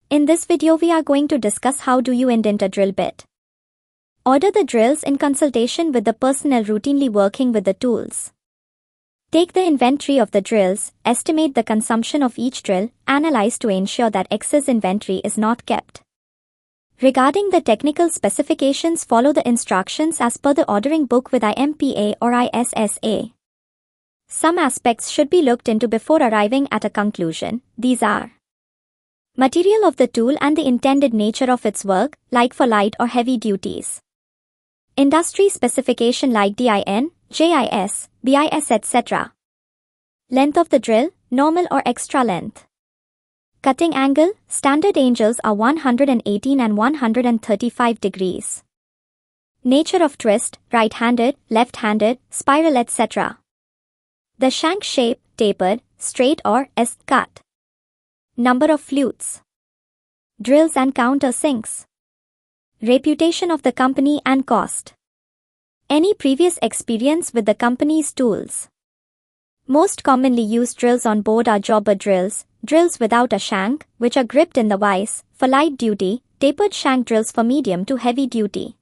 In this video we are going to discuss how do you indent a drill bit. Order the drills in consultation with the personnel routinely working with the tools. Take the inventory of the drills, estimate the consumption of each drill, analyze to ensure that excess inventory is not kept. Regarding the technical specifications, follow the instructions as per the ordering book with IMPA or ISSA. Some aspects should be looked into before arriving at a conclusion. These are material of the tool and the intended nature of its work, like for light or heavy duties. Industry specification like DIN, JIS, BIS etc. Length of the drill, normal or extra length. Cutting angle, standard angles are 118 and 135 degrees. Nature of twist, right-handed, left-handed, spiral etc. The shank shape, tapered, straight or S-cut. Number of flutes. Drills and countersinks. Reputation of the company and cost. Any previous experience with the company's tools. Most commonly used drills on board are jobber drills, drills without a shank, which are gripped in the vise, for light duty, tapered shank drills for medium to heavy duty.